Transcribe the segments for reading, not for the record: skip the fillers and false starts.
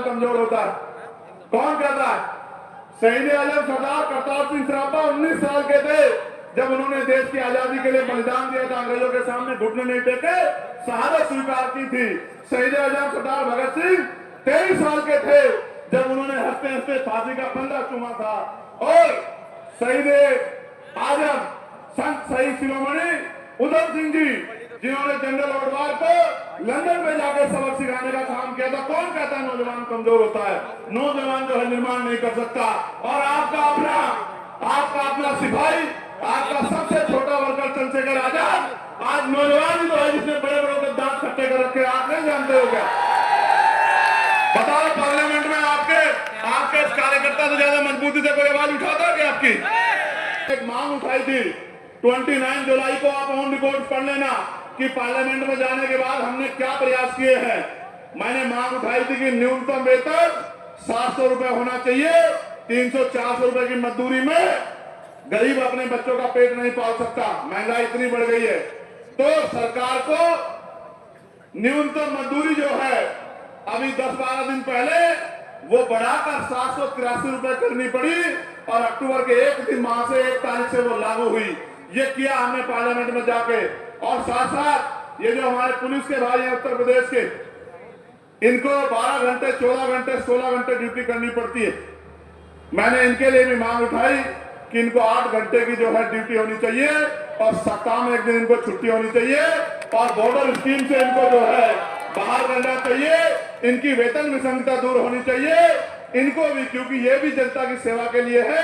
नौजवान कमजोर होता है? कौन कहता है? शहीद आजम सरदार करतार सिंह सराभा 19 साल के थे जब उन्होंने देश की आजादी के लिए बलिदान दिया था। अंग्रेजों के सामने घुटने नहीं टेके, शहादत स्वीकार की थी। शहीद आजम सरदार भगत सिंह 23 साल के थे जब उन्होंने हंसते हंसते फांसी का फंदा चूमा था। और शहीद आजम संत शहीद शिरोमणि उधम सिंह जी, जिन्होंने जनरल ओडवार को लंदन में जाकर सबक सिखाने का काम किया था। कौन कहता है नौजवान कमजोर होता है? नौजवान जो है निर्माण नहीं कर सकता। और आपका अपना सिपाही, आपका सबसे छोटा वर्कर चंद्रशेखर आजाद आज नौजवान ही तो है जिसने बड़े बड़े के दांत खट्टे कर रखे। आप नहीं जानते हो क्या? बताओ, पार्लियामेंट में आपके कार्यकर्ता से ज्यादा मजबूती से कोई आवाज उठाता है क्या आपकी? एक मांग उठाई थी 29 जुलाई को, आप ऑन रिकॉर्ड पढ़ लेना कि पार्लियामेंट में जाने के बाद हमने क्या प्रयास किए हैं। मैंने मांग उठाई थी कि न्यूनतम वेतन 700 रुपए होना चाहिए। 300-400 रुपए की मजदूरी में गरीब अपने बच्चों का पेट नहीं पाल सकता। महंगाई इतनी बढ़ गई है, तो सरकार को न्यूनतम मजदूरी जो है अभी 10-12 दिन पहले वो बढ़ाकर 783 रुपए करनी पड़ी और अक्टूबर के 1 माह से 1 तारीख से वो लागू हुई। ये किया हमने पार्लियामेंट में जाके। और साथ साथ ये जो हमारे पुलिस के भाई हैं उत्तर प्रदेश के, इनको 12 घंटे 14 घंटे 16 घंटे ड्यूटी करनी पड़ती है। मैंने इनके लिए भी मांग उठाई कि इनको 8 घंटे की जो है ड्यूटी होनी चाहिए और सप्ताह में 1 दिन इनको छुट्टी होनी चाहिए और बॉर्डर स्कीम से इनको जो है बाहर करना चाहिए। इनकी वेतन विसंगता दूर होनी चाहिए इनको भी, क्योंकि ये भी जनता की सेवा के लिए है,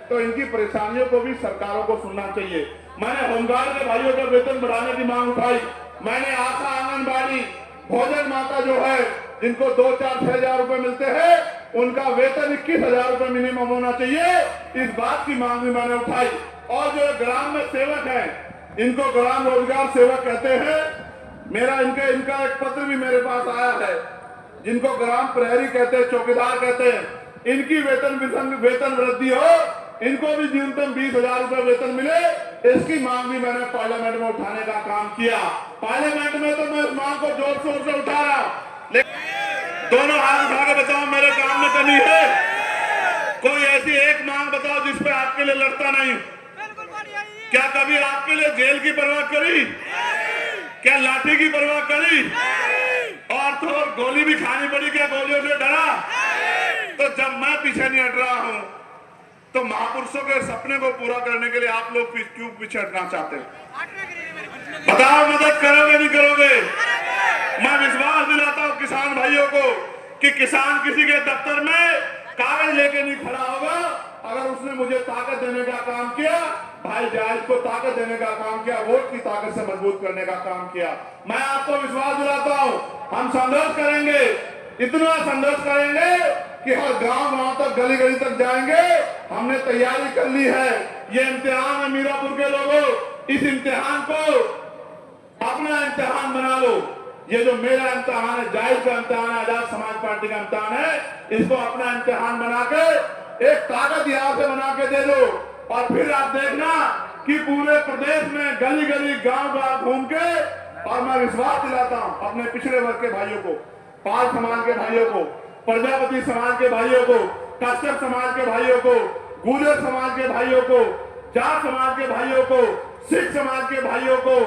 तो इनकी परेशानियों को भी सरकारों को सुनना चाहिए। मैंने होमगार्ड के भाइयों का वेतन बढ़ाने की मांग उठाई। मैंने आशा, आंगनबाड़ी, भोजन माता जो है जिनको 2-4-6 हजार रुपए मिलते हैं, उनका वेतन 21,000 रुपए मिनिमम होना चाहिए। इस बात की मांग भी मैंने उठाई। और जो ग्राम में सेवक है, इनको ग्राम रोजगार सेवक कहते हैं। इनका एक पत्र भी मेरे पास आया है, जिनको ग्राम प्रहरी कहते हैं, चौकीदार कहते हैं। इनकी वेतन वृद्धि हो, इनको भी न्यूनतम 20,000 रुपए वेतन मिले, इसकी मांग भी मैंने पार्लियामेंट में उठाने का काम किया। पार्लियामेंट में तो मैं इस मांग को जोर शोर से उठा रहा हूं, लेकिन दोनों हाथ उठा के बताओ मेरे काम में कमी है? कोई ऐसी एक मांग बताओ जिस पे आपके लिए लड़ता नहीं हूं। क्या कभी आपके लिए जेल की परवाह करी? क्या लाठी की परवाह करी? और तो गोली भी खानी पड़ी, क्या गोलियों से डरा? तो जब मैं पीछे नहीं हट रहा हूं, तो महापुरुषों के सपने को पूरा करने के लिए आप लोग क्यों पीछे हटना चाहते हैं? बताओ, मदद करोगे नहीं करोगे? मैं विश्वास दिलाता हूं किसान भाइयों को कि किसान किसी के दफ्तर में कागज लेके नहीं खड़ा होगा। अगर उसने मुझे ताकत देने का काम किया, भाई जायज को ताकत देने का काम किया, वोट की ताकत से मजबूत करने का काम किया, मैं आपको विश्वास दिलाता हूं हम संघर्ष करेंगे। इतना संघर्ष करेंगे कि हर गांव तक, गली गली तक जाएंगे। हमने तैयारी कर ली है। ये इम्तिहान है मीरापुर के लोगों, इस इम्तिहान को अपना इम्तिहान बना लो। ये जो मेरा इम्तिहान है, जायज का इम्तिहान है, आजाद समाज पार्टी का इम्तिहान है, इसको अपना इम्तिहान बना के एक ताकत यहां से बना के दे दो। और फिर आप देखना कि पूरे प्रदेश में गली गली गांव घूम के, और मैं विश्वास दिलाता हूं अपने पिछड़े वर्ग के भाइयों को, पाल समाज के भाइयों को, प्रजापति समाज के भाइयों को, कश्यप समाज के भाइयों को, गुर्जर समाज के भाइयों को, जाट समाज के भाइयों को, सिख समाज के भाइयों को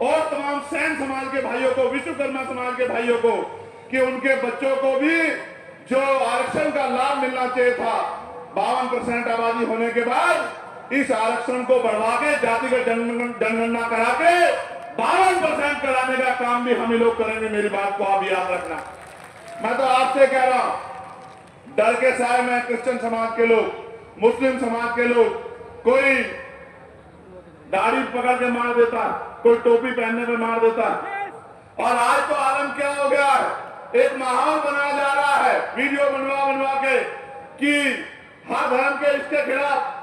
और तमाम सैन समाज के भाइयों को, विश्वकर्मा समाज के भाइयों को, कि उनके बच्चों को भी जो आरक्षण का लाभ मिलना चाहिए था, 52% आबादी होने के बाद इस आरक्षण को बढ़वा के जातिगत जनगणना करा के 52% कराने का काम भी हम ही लोग करेंगे। मेरी बात को आप याद रखना। मैं तो आपसे कह रहा हूं, डर के साए में क्रिश्चियन समाज के लोग, मुस्लिम समाज के लोग, कोई दाढ़ी पकड़ के मार देता है, कोई टोपी पहनने में मार देता है। और आज तो आलम क्या हो गया है, एक माहौल बनाया जा रहा है वीडियो बनवा के कि हर धर्म के इसके खिलाफ,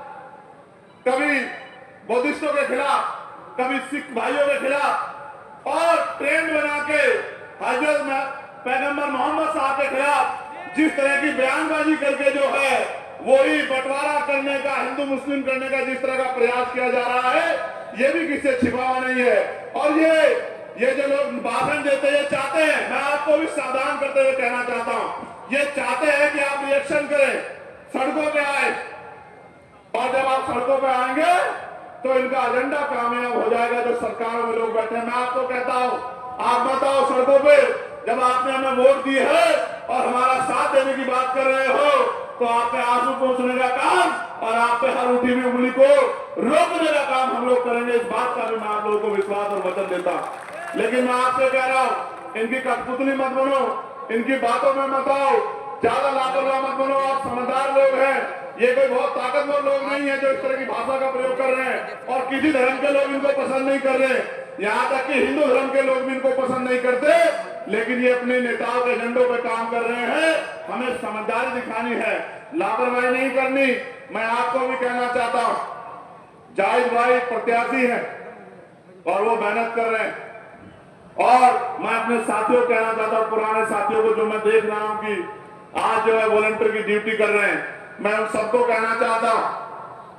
कभी बौद्धिस्टों के खिलाफ, कभी सिख भाइयों के खिलाफ, और ट्रेंड बना के हजरत पैगंबर मोहम्मद साहब के खिलाफ जिस तरह की बयानबाजी करके जो है वही बंटवारा करने का, हिंदू मुस्लिम करने का जिस तरह का प्रयास किया जा रहा है, ये भी किससे छिपा नहीं है। और ये ये जो लोग भाषण देते हैं, ये चाहते हैं, मैं आपको भी सावधान करते हुए कहना चाहता हूं, ये चाहते हैं कि आप रिएक्शन करें, सड़कों पे आए, और जब आप सड़कों पे आएंगे तो इनका एजेंडा कामयाब हो जाएगा। जो सरकारों में लोग बैठे हैं, मैं आपको कहता हूं, आप बताओ सड़कों पे जब आपने हमें वोट दी है और हमारा साथ देने की बात कर रहे हो, तो आप पे आंसू पोंछने का काम और आप पे हर उठी हुई उंगली को रोकने का काम हम लोग करेंगे। इस बात का भी मैं आप लोगों को विश्वास और वचन देता हूं। लेकिन मैं आपसे कह रहा हूं, इनकी कठपुतली मत बनो, इनकी बातों में मत आओ, ज्यादा लापरवाह मत बनो। आप समझदार लोग हैं, ये कोई बहुत ताकतवर लोग नहीं है जो इस तरह की भाषा का प्रयोग कर रहे हैं, और किसी धर्म के लोग इनको पसंद नहीं कर रहे, यहाँ तक कि हिंदू धर्म के लोग भी इनको पसंद नहीं करते। लेकिन ये अपने नेताओं के एजेंडों पे काम कर रहे हैं। हमें समझदारी दिखानी है, लापरवाही नहीं करनी। मैं आपको भी कहना चाहता हूं, जाहिद भाई प्रत्याशी हैं और वो मेहनत कर रहे हैं, और मैं अपने साथियों को कहना चाहता हूं, पुराने साथियों को जो मैं देख रहा हूं कि आज जो है वॉलंटियर की ड्यूटी कर रहे हैं, मैं उन सबको कहना चाहता हूं,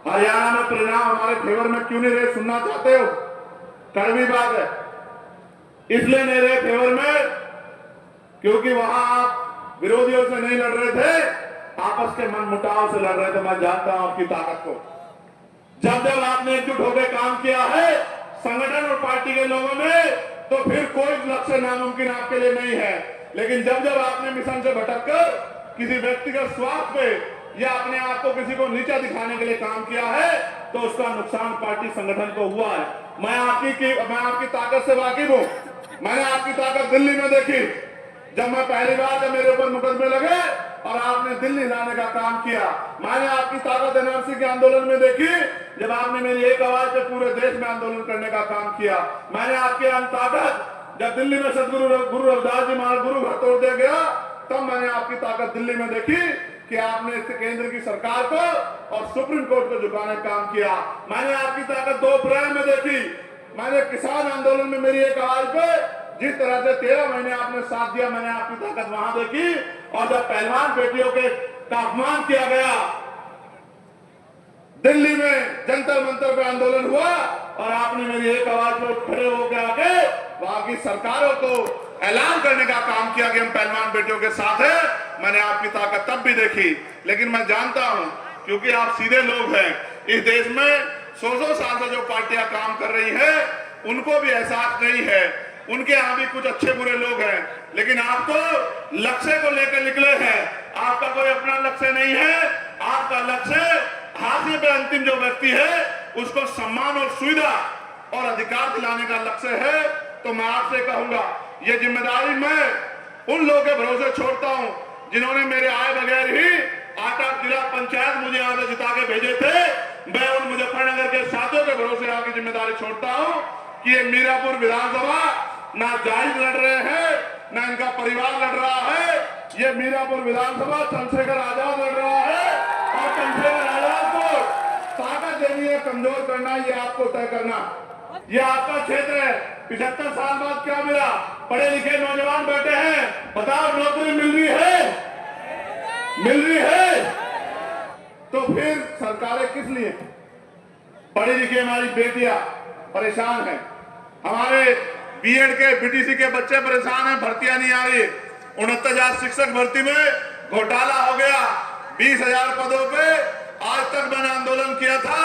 हरियाणा में परिणाम हमारे फेवर में क्यों नहीं रहे? सुनना चाहते हो? कड़वी बात है, इसलिए नहीं रहे फेवर में क्योंकि वहां आप विरोधियों से नहीं लड़ रहे थे, आपस के मन मुटाव से लड़ रहे थे। मैं जानता हूं आपकी ताकत को। जब जब आपने एकजुट होकर काम किया है संगठन और पार्टी के लोगों ने, तो फिर कोई लक्ष्य नामुमकिन आपके लिए नहीं है। लेकिन जब जब आपने मिशन से भटककर किसी व्यक्तिगत स्वार्थ पे या अपने आप को किसी को नीचा दिखाने के लिए काम किया है, तो उसका नुकसान पार्टी संगठन को हुआ है। मैं आपकी ताकत से वाकिफ हूं। मैंने आपकी ताकत दिल्ली में देखी, जब मैं पहली बार जब मेरे ऊपर मुकदमे लगे और आपने दिल्ली लाने का काम किया। मैंने आपकी ताकत एनआरसी के आंदोलन में देखी, जब आपने मेरी एक आवाज पे पूरे देश में आंदोलन करने का काम किया। मैंने आपकी ताकत जब दिल्ली में सदगुरु गुरु रविदास जी महाराज गुरु घर तोड़ दिया गया, तब मैंने आपकी ताकत दिल्ली में देखी कि आपने केंद्र की सरकार को और सुप्रीम कोर्ट को झुकाने का काम किया। मैंने आपकी ताकत 2 अप्रैल में देखी। मैंने किसान आंदोलन में मेरी एक आवाज पे जिस तरह से 13 महीने आपने साथ दिया, मैंने आपकी ताकत वहां देखी। और जब पहलवान बेटियों के का अपमान किया गया, दिल्ली में जंतर मंतर पे आंदोलन हुआ और आपने मेरी एक आवाज पर खड़े होकर आके वहां की सरकारों को ऐलान करने का काम किया कि हम पहलवान बेटियों के साथ हैं। मैंने आपकी ताकत तब भी देखी। लेकिन मैं जानता हूं, क्योंकि आप सीधे लोग हैं, इस देश में 100 साल से जो पार्टियां काम कर रही है उनको भी एहसास नहीं है। उनके यहां भी कुछ अच्छे बुरे लोग हैं, लेकिन आप तो लक्ष्य को लेकर निकले हैं। आपका कोई अपना लक्ष्य नहीं है। आपका लक्ष्य हाशिए पे अंतिम जो व्यक्ति है उसको सम्मान और सुविधा और अधिकार दिलाने का लक्ष्य है। तो मैं आपसे कहूंगा, ये जिम्मेदारी मैं उन लोगों के भरोसे छोड़ता हूं जिन्होंने मेरे आए बगैर ही 8 जिला पंचायत मुझे यहां से जिता के भेजे थे। मैं उन मुजफ्फरनगर के साथियों के भरोसे आगे जिम्मेदारी छोड़ता हूं कि ये मीरापुर विधानसभा ना जाहिद लड़ रहे हैं, ना इनका परिवार लड़ रहा है। ये मीरापुर विधानसभा चंद्रशेखर आजाद लड़ रहा है, और चंद्रशेखर आजाद को ताकत देनी है, कमजोर करना, ये आपको तय करना। ये आपका क्षेत्र है। 75 साल बाद क्या मिला? पढ़े लिखे नौजवान बैठे हैं, बताओ नौकरी मिल रही है? मिल रही है? तो फिर सरकारें किस लिए? पढ़ी लिखी हमारी बेटियां परेशान हैं, हमारे बीएड के बीटीसी के बच्चे परेशान हैं, भर्तियां नहीं आ रही। 69,000 शिक्षक भर्ती में घोटाला हो गया। 20,000 पदों पे आज तक मैंने आंदोलन किया था,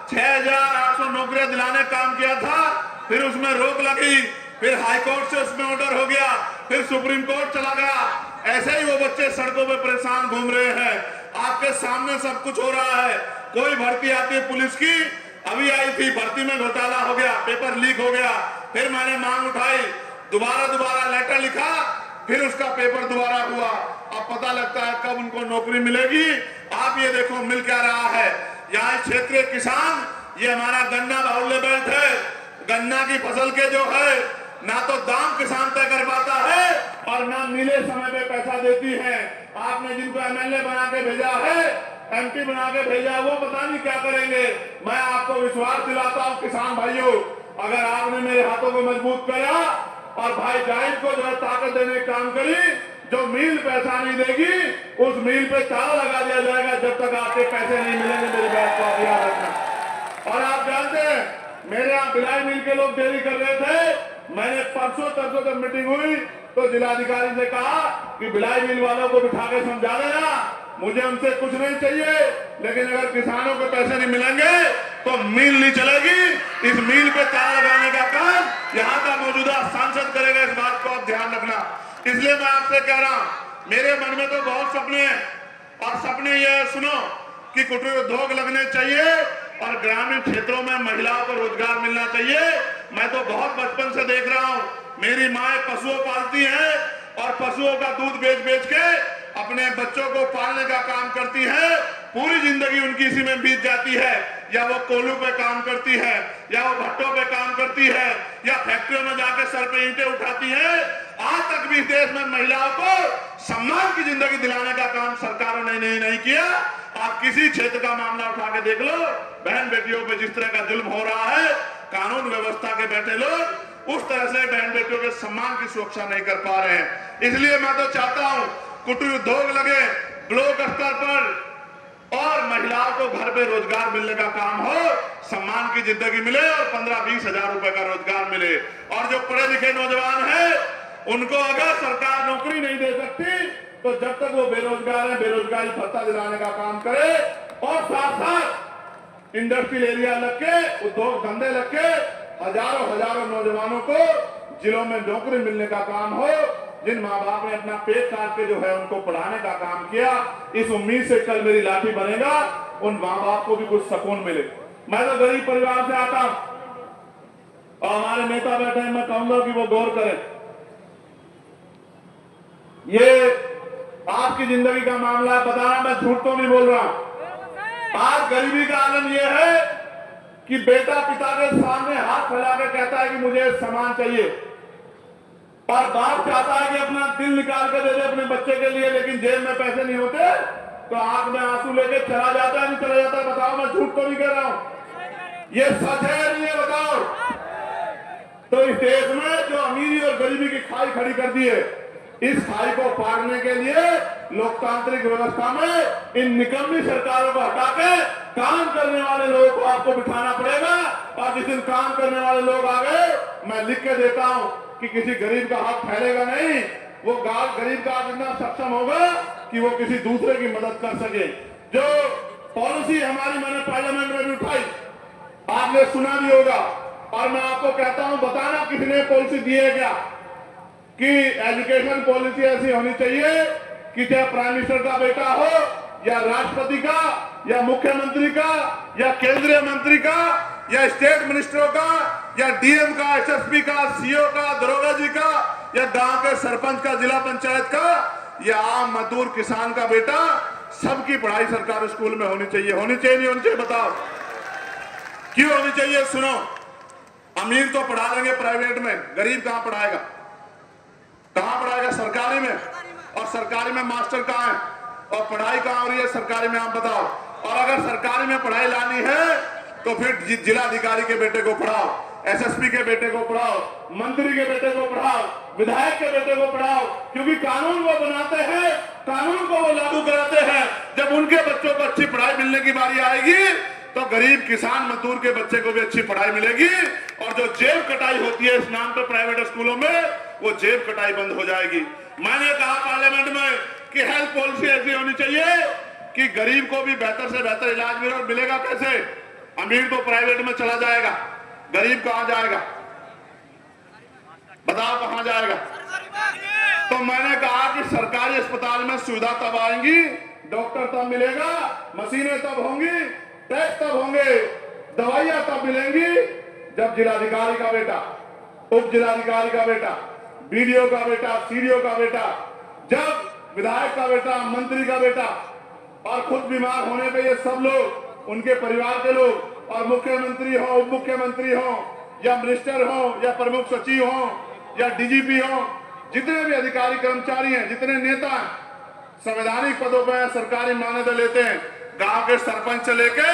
6,800 नौकरियां दिलाने काम किया था, फिर उसमें रोक लगी, फिर हाईकोर्ट से उसमें ऑर्डर हो गया, फिर सुप्रीम कोर्ट चला गया। ऐसे ही वो बच्चे सड़कों पे परेशान घूम रहे हैं। आपके सामने सब कुछ हो रहा है। कोई भर्ती आती है पुलिस की, अभी आई थी, भर्ती में घोटाला हो गया, पेपर लीक हो गया, फिर मैंने मांग उठाई, दोबारा लेटर लिखा, फिर उसका पेपर दोबारा हुआ। अब पता लगता है कब उनको नौकरी मिलेगी। आप ये देखो मिल क्या रहा है। यहाँ क्षेत्रीय किसान, ये हमारा गन्ना बाहुल्य बेल्ट है। गन्ना की फसल के जो है ना तो दाम किसान तय कर पाता है और ना मिले समय पे पैसा देती है। आपने जिनको एमएलए बना के भेजा है, एमपी बना के भेजा, वो पता नहीं क्या करेंगे। मैं आपको विश्वास दिलाता हूँ किसान भाइयों, अगर आपने मेरे हाथों को मजबूत किया और भाई जाहिद को जो है ताकत देने का काम करी, जो मिल पैसा नहीं देगी उस मिल पे ताला लगा दिया जाएगा जब तक आपके पैसे नहीं मिलेंगे। मेरी बात को आप याद रखना। और आप जानते हैं मेरे यहाँ भिलाई मिल के लोग देरी कर रहे थे, मैंने परसों तरसों जब मीटिंग हुई तो जिलाधिकारी से कहा कि भिलाई मिल वालों को बिठा के समझा देना, मुझे उनसे कुछ नहीं चाहिए, लेकिन अगर किसानों को पैसे नहीं मिलेंगे तो मिल नहीं चलेगी। इस मिल पे ताला लगाने का काम यहाँ का मौजूदा सांसद करेगा, इस बात को आप ध्यान रखना। इसलिए मैं आपसे कह रहा हूं, मेरे मन में तो बहुत सपने हैं, और सपने ये सुनो कि कुटीर उद्योग लगने चाहिए और ग्रामीण क्षेत्रों में महिलाओं को रोजगार मिलना चाहिए। मैं तो बहुत बचपन से देख रहा हूं, मेरी माए पशुओं पालती हैं और पशुओं का दूध बेच बेच के अपने बच्चों को पालने का काम करती है। पूरी जिंदगी उनकी इसी में बीत जाती है, या वो कोल्हू पे काम करती है, या वो भट्टों पे काम करती है, या फैक्ट्रियों में जाकर सर पे ईंटें उठाती है। आज तक भी इस देश में महिलाओं को सम्मान की जिंदगी दिलाने का काम सरकारों ने नहीं किया। आप किसी क्षेत्र का मामला उठा के देख लो, बहन बेटियों पे जिस तरह का जुल्म हो रहा है, कानून व्यवस्था के बैठे लोग उस तरह से बहन बेटियों के सम्मान की सुरक्षा नहीं कर पा रहे हैं। इसलिए मैं तो चाहता हूं कुटीर उद्योग लगे ब्लॉक स्तर पर, और महिलाओं को घर पे रोजगार मिलने का काम हो, सम्मान की जिंदगी मिले और 15-20 हजार रुपए का रोजगार मिले। और जो पढ़े लिखे नौजवान हैं उनको अगर सरकार नौकरी नहीं दे सकती तो जब तक वो बेरोजगार हैं बेरोजगारी भत्ता दिलाने का काम करे, और साथ साथ इंडस्ट्रियल एरिया लग के, उद्योग धंधे लग के हजारों नौजवानों को जिलों में नौकरी मिलने का काम हो। जिन माँ बाप ने अपना पेट काट के जो है उनको पढ़ाने का काम किया, इस उम्मीद से कल मेरी लाठी बनेगा, उन माँ बाप को भी कुछ सुकून मिले। मैं तो गरीब परिवार से आता हूं और हमारे नेता बैठे हैं, मैं कहूंगा कि वो गौर करें। ये आपकी जिंदगी का मामला है, बताना, मैं झूठ तो नहीं बोल रहा हूं। आज गरीबी का आलम यह है कि बेटा पिता के सामने हाथ फैला के कहता है कि मुझे सामान चाहिए, और बाप चाहता है कि अपना दिल निकाल के दे दे अपने बच्चे के लिए, लेकिन जेब में पैसे नहीं होते तो आंख में आंसू लेके चला जाता है, नहीं चला जाता है? बताओ, मैं झूठ तो नहीं कह रहा हूं, ये सच है नहीं है? बताओ। तो इस देश में जो अमीरी और गरीबी की खाई खड़ी कर दी है, इस खाई को पारने के लिए लोकतांत्रिक व्यवस्था में इन निकम्मी सरकारों को हटा के काम करने वाले लोगों को आपको बिठाना पड़ेगा। और जिस दिन काम करने वाले लोग आ गए, मैं लिख के देता हूं कि किसी गरीब का हाथ फैलेगा नहीं, वो गरीब का इतना सक्षम होगा कि वो किसी दूसरे की मदद कर सके। जो पॉलिसी हमारी मैंने पार्लियामेंट में भी उठाई, आपने सुना भी होगा, और मैं आपको कहता हूं, बताना किसने पॉलिसी दी है क्या, कि एजुकेशन पॉलिसी ऐसी होनी चाहिए कि चाहे प्राइम मिनिस्टर का बेटा हो, या राष्ट्रपति का, या मुख्यमंत्री का, या केंद्रीय मंत्री का, या स्टेट मिनिस्टरों का, या डीएम का, एसएसपी का, सीओ का, दरोगा जी का, या गांव के सरपंच का, जिला पंचायत का, या आम मजदूर किसान का बेटा, सबकी पढ़ाई सरकारी स्कूल में होनी चाहिए। होनी चाहिए नहीं होनी चाहिए? बताओ क्यों होनी चाहिए? सुनो, अमीर तो पढ़ा लेंगे प्राइवेट में, गरीब कहां पढ़ाएगा? कहां पढ़ाएगा? सरकारी में। और सरकारी में मास्टर कहां है, और पढ़ाई कहां हो रही है सरकारी में? आप बताओ। और अगर सरकारी में पढ़ाई लानी है तो फिर जिलाधिकारी के बेटे को पढ़ाओ, एसएसपी के बेटे को पढ़ाओ, मंत्री के बेटे को पढ़ाओ, विधायक के बेटे को पढ़ाओ, क्योंकि कानून वो बनाते हैं, कानून को वो लागू कराते हैं। जब उनके बच्चों को अच्छी पढ़ाई मिलने की बारी आएगी तो गरीब किसान मजदूर के बच्चे को भी अच्छी पढ़ाई मिलेगी, और जो जेब कटाई होती है इस नाम पे प्राइवेट स्कूलों में, वो जेब कटाई बंद हो जाएगी। मैंने कहा पार्लियामेंट में कि हेल्थ पॉलिसी ऐसी होनी चाहिए कि गरीब को भी बेहतर से बेहतर इलाज मिलेगा। कैसे? अमीर तो प्राइवेट में चला जाएगा, गरीब कहां जाएगा? बताओ कहां जाएगा? तो मैंने कहा कि सरकारी अस्पताल में सुविधा तब आएंगी, डॉक्टर तब मिलेगा, मशीनें तब होंगी, टेस्ट तब होंगे, दवाइयां तब मिलेंगी, जब जिलाधिकारी का बेटा, उप जिलाधिकारी का बेटा, बीडीओ का बेटा, सीडीओ का बेटा, जब विधायक का बेटा, मंत्री का बेटा, और खुद बीमार होने पे ये सब लोग, उनके परिवार के लोग, और मुख्यमंत्री हो, उप मुख्यमंत्री हो, या मिनिस्टर हो, या प्रमुख सचिव हो, या डीजीपी हो, जितने भी अधिकारी कर्मचारी हैं, जितने नेता संवैधानिक पदों पर सरकारी मान्यता लेते हैं, गांव के सरपंच से लेके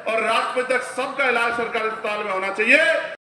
और राष्ट्रपति तक सबका इलाज सरकारी अस्पताल में होना चाहिए।